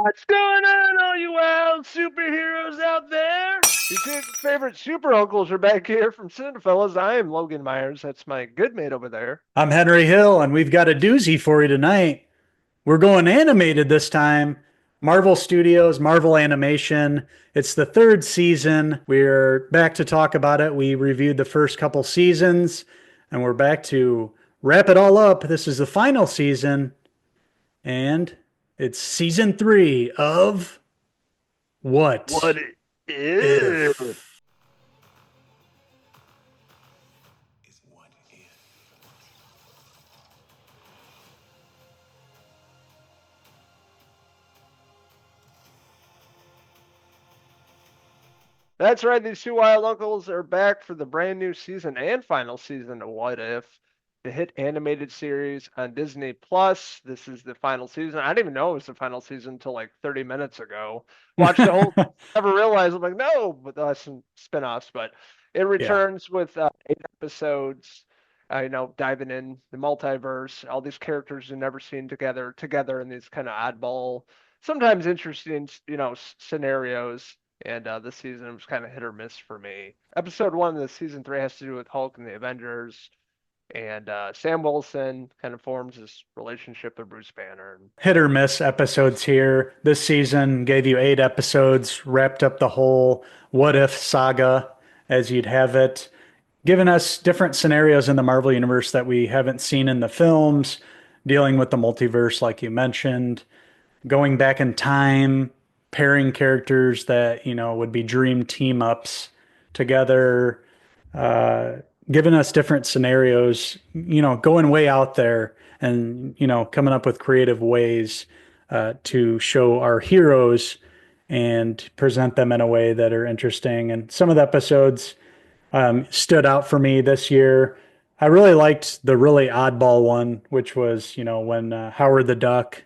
What's going on, all you wild superheroes out there? Your two favorite super uncles are back here from Cinephellas. I am Logan Myers. That's my good mate over there. I'm Henry Hill, and we've got a doozy for you tonight. We're going animated this time. Marvel Studios, Marvel Animation. It's the third season. We're back to talk about it. We reviewed the first couple seasons, and we're back to wrap it all up. This is the final season, and it's season three of What What it is? If? That's right. These two wild uncles are back for the brand new season and final season of What If, the hit animated series on Disney Plus. This is the final season. I didn't even know it was the final season until like 30 minutes ago. Watched the whole, never realized. I'm like, no, but some spin-offs. But it Yeah. returns with 8 episodes. Diving in the multiverse, all these characters you've never seen together in these kind of oddball, sometimes interesting, scenarios. And this season was kind of hit or miss for me. Episode one of the season three has to do with Hulk and the Avengers, and Sam Wilson kind of forms this relationship with Bruce Banner. And Hit or miss episodes here. This season gave you 8 episodes, wrapped up the whole what if saga as you'd have it, given us different scenarios in the Marvel Universe that we haven't seen in the films, dealing with the multiverse, like you mentioned, going back in time, pairing characters that, would be dream team ups together, uh, giving us different scenarios, going way out there and, coming up with creative ways to show our heroes and present them in a way that are interesting. And some of the episodes stood out for me this year. I really liked the really oddball one, which was, when Howard the Duck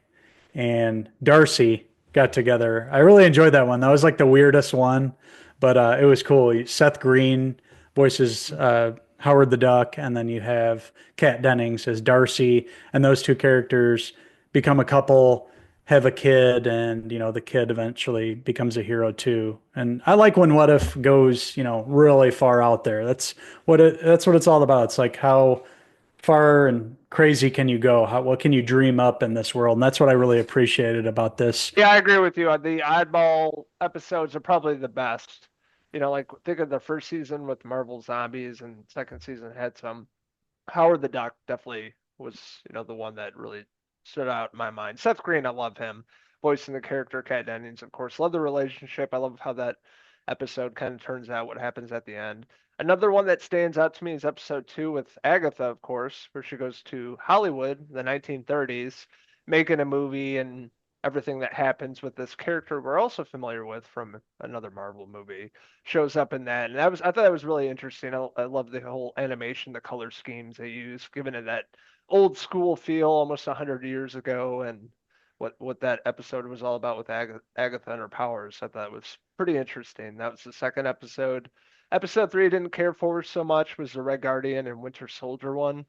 and Darcy got together. I really enjoyed that one. That was like the weirdest one, but it was cool. Seth Green voices Howard the Duck, and then you have Kat Dennings as Darcy, and those two characters become a couple, have a kid, and the kid eventually becomes a hero too. And I like when What If goes really far out there. That's what it's all about. It's like how far and crazy can you go? What can you dream up in this world? And that's what I really appreciated about this. yeah, I agree with you. The oddball episodes are probably the best. Like think of the first season with Marvel Zombies, and second season had some. Howard the Duck definitely was, the one that really stood out in my mind. Seth Green, I love him voicing the character. Kat Dennings, of course, love the relationship. I love how that episode kind of turns out, what happens at the end. Another one that stands out to me is episode two with Agatha, of course, where she goes to Hollywood, the 1930s, making a movie and everything that happens with this character we're also familiar with from another Marvel movie shows up in that. And I thought that was really interesting. I love the whole animation, the color schemes they use, giving it that old school feel, almost 100 years ago, and what that episode was all about with Agatha and her powers. I thought was pretty interesting. That was the second episode. Episode three I didn't care for so much was the Red Guardian and Winter Soldier one.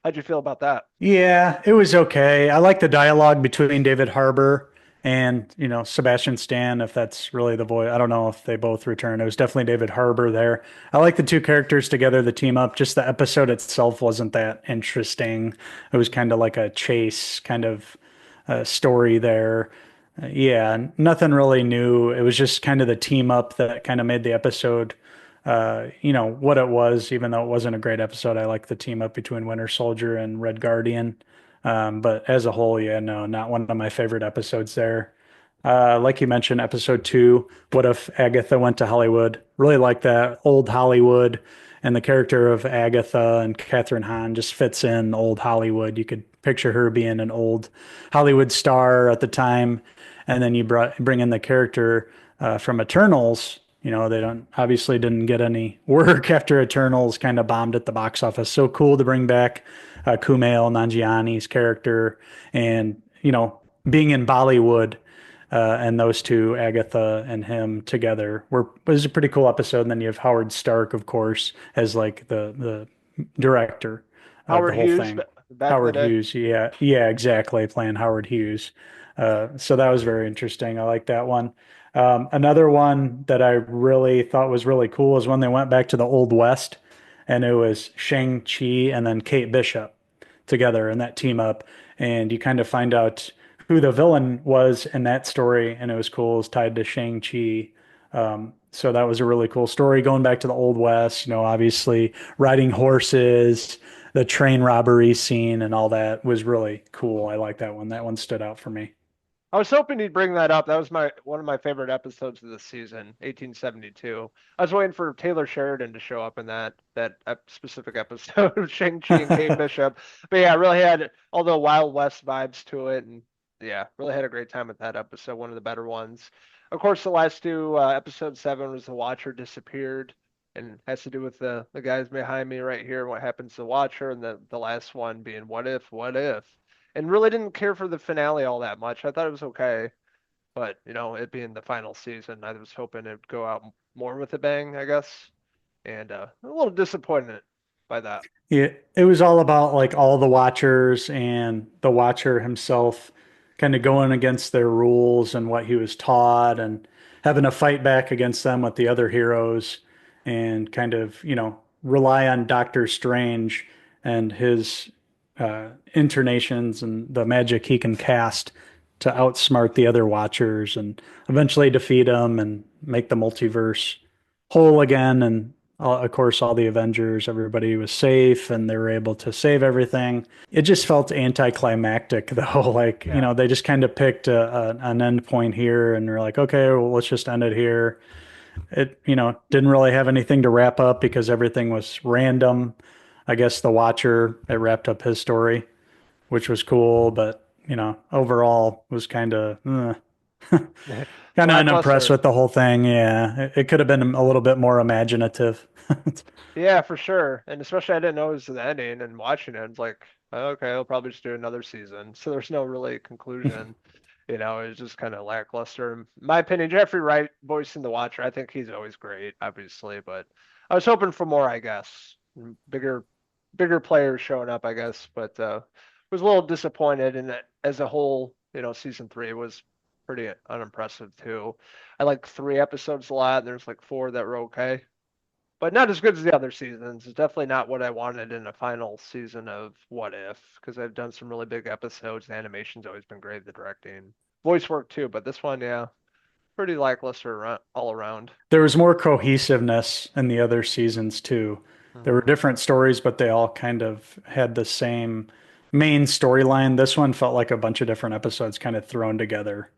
How'd you feel about that? Yeah, it was okay. I like the dialogue between David Harbour and, Sebastian Stan, if that's really the voice. I don't know if they both return. It was definitely David Harbour there. I like the two characters together, the team up. Just the episode itself wasn't that interesting. It was kind of like a chase kind of story there. Yeah, nothing really new. It was just kind of the team up that kind of made the episode, what it was, even though it wasn't a great episode. I like the team up between Winter Soldier and Red Guardian. But as a whole, yeah, no, not one of my favorite episodes there. Like you mentioned, episode two, what if Agatha went to Hollywood? Really like that old Hollywood, and the character of Agatha and Catherine Hahn just fits in old Hollywood. You could picture her being an old Hollywood star at the time, and then you bring in the character from Eternals. They don't obviously didn't get any work after Eternals kind of bombed at the box office. So cool to bring back Kumail Nanjiani's character, and being in Bollywood, and those two, Agatha and him together, was a pretty cool episode. And then you have Howard Stark, of course, as like the director of the Howard whole Hughes thing. back in the Howard day. Hughes, yeah, yeah, exactly, playing Howard Hughes. So that was very interesting. I like that one. Another one that I really thought was really cool is when they went back to the Old West, and it was Shang-Chi and then Kate Bishop together in that team up, and you kind of find out who the villain was in that story, and it was cool. It was tied to Shang-Chi. So that was a really cool story going back to the Old West, obviously riding horses, the train robbery scene and all that was really cool. I like that one. That one stood out for me. I was hoping he'd bring that up. That was my one of my favorite episodes of the season, 1872. I was waiting for Taylor Sheridan to show up in that specific episode of Shang-Chi and Kate Bishop. But yeah, it really had all the Wild West vibes to it, and yeah, really had a great time with that episode. One of the better ones. Of course, the last two, episode 7 was the Watcher disappeared, and has to do with the guys behind me right here. What happens to the Watcher, and the last one being what if, and really didn't care for the finale all that much. I thought it was okay, but it being the final season, I was hoping it'd go out more with a bang, I guess, and a little disappointed by that. It was all about like all the Watchers and the Watcher himself kind of going against their rules and what he was taught and having to fight back against them with the other heroes and kind of, rely on Doctor Strange and his intonations and the magic he can cast to outsmart the other Watchers and eventually defeat them and make the multiverse whole again. And of course, all the Avengers, everybody was safe and they were able to save everything. It just felt anticlimactic, though. Like, Yeah. they just kind of picked an end point here and they're like, okay, well, let's just end it here. It, didn't really have anything to wrap up because everything was random. I guess the Watcher, it wrapped up his story, which was cool, but, overall was kind of, kind of unimpressed Lackluster. with the whole thing. Yeah, it could have been a little bit more imaginative. Yeah, for sure. And especially I didn't know it was the ending, and watching it, it's like, "Oh, okay, I'll probably just do another season." So there's no really conclusion. It's just kind of lackluster. In my opinion, Jeffrey Wright voicing the Watcher, I think he's always great, obviously, but I was hoping for more, I guess. Bigger players showing up, I guess, but was a little disappointed in that as a whole, season 3 was pretty unimpressive too. I like 3 episodes a lot, and there's like 4 that were okay, but not as good as the other seasons. It's definitely not what I wanted in a final season of What If, because I've done some really big episodes. The animation's always been great, the directing, voice work too. But this one, yeah, pretty lackluster all around. There was more cohesiveness in the other seasons too. There were Hmm. different stories, but they all kind of had the same main storyline. This one felt like a bunch of different episodes kind of thrown together.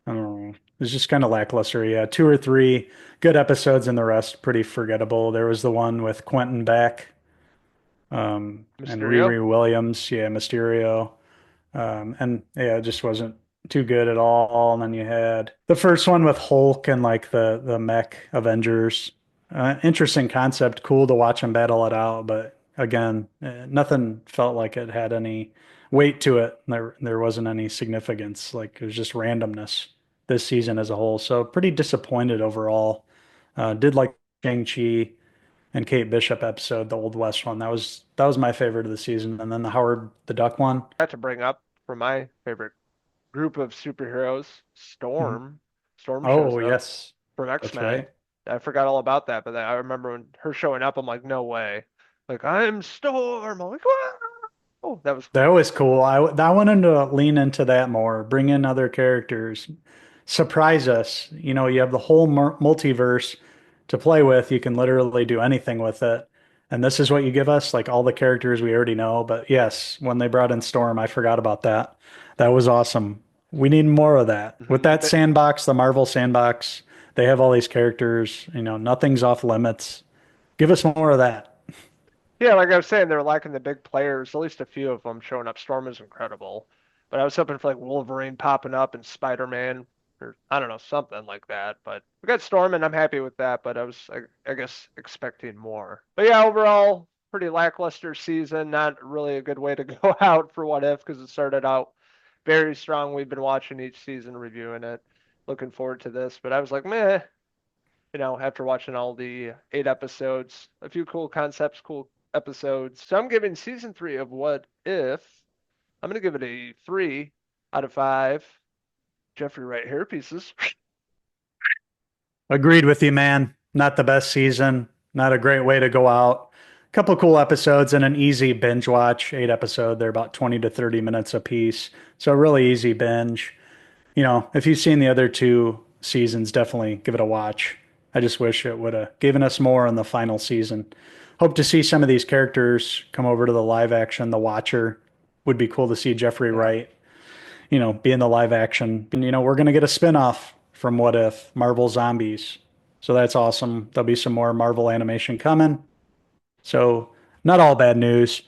I don't know. It was just kind of lackluster. Yeah, two or three good episodes and the rest pretty forgettable. There was the one with Quentin Beck, and Mysterio. Riri Williams. Yeah, Mysterio. And yeah, it just wasn't too good at all. And then you had the first one with Hulk and like the mech Avengers. Interesting concept, cool to watch them battle it out, but again, nothing felt like it had any weight to it. There wasn't any significance. Like it was just randomness this season as a whole. So pretty disappointed overall. Did like Shang-Chi and Kate Bishop episode, the Old West one. That was my favorite of the season. And then the Howard the Duck one. I have to bring up for my favorite group of superheroes, Mhm. Storm. Storm shows Oh, up yes. from That's X-Men. right. I forgot all about that, but I remember when her showing up, I'm like, no way. Like, I'm Storm. I'm like, "Wow." Oh, that was That cool. was cool. I wanted to lean into that more, bring in other characters, surprise us. You have the whole multiverse to play with. You can literally do anything with it. And this is what you give us, like all the characters we already know. But yes, when they brought in Storm, I forgot about that. That was awesome. We need more of that. With Hmm. that sandbox, the Marvel sandbox, they have all these characters, nothing's off limits. Give us more of that. Yeah, like I was saying, they're lacking the big players. At least a few of them showing up. Storm is incredible, but I was hoping for like Wolverine popping up and Spider-Man, or I don't know, something like that. But we got Storm, and I'm happy with that. But I guess, expecting more. But yeah, overall, pretty lackluster season. Not really a good way to go out for What If, because it started out very strong. We've been watching each season, reviewing it, looking forward to this. But I was like, meh, after watching all the 8 episodes, a few cool concepts, cool episodes. So I'm giving season 3 of What If, I'm going to give it a 3 out of 5. Jeffrey Wright hair pieces. Agreed with you, man. Not the best season. Not a great way to go out. A couple cool episodes and an easy binge watch. 8 episodes. They're about 20 to 30 minutes a piece. So a really easy binge. If you've seen the other two seasons, definitely give it a watch. I just wish it would have given us more in the final season. Hope to see some of these characters come over to the live action. The Watcher would be cool to see Jeffrey Yeah. Wright, be in the live action. And, we're going to get a spinoff from What If, Marvel Zombies. So that's awesome. There'll be some more Marvel animation coming. So, not all bad news.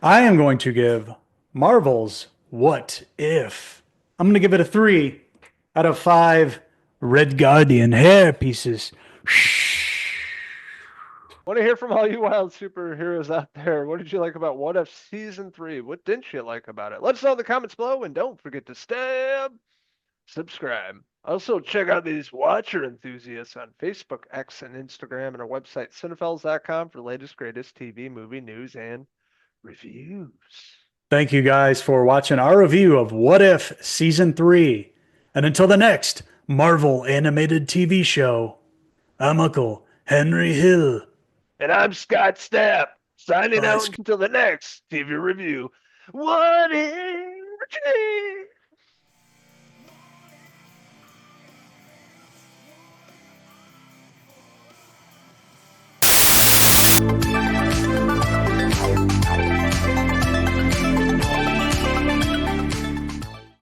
I am going to give Marvel's What If. I'm going to give it a 3 out of 5 Red Guardian hair pieces. Want to hear from all you wild superheroes out there. What did you like about What If Season 3? What didn't you like about it? Let us know in the comments below, and don't forget to subscribe. Also, check out these Watcher enthusiasts on Facebook, X, and Instagram, and our website, Cinephellas.com, for latest, greatest TV, movie news, and reviews. Thank you guys for watching our review of What If Season 3. And until the next Marvel animated TV show, I'm Uncle Henry Hill. And I'm Scott Stapp, signing out until the next TV review. What if?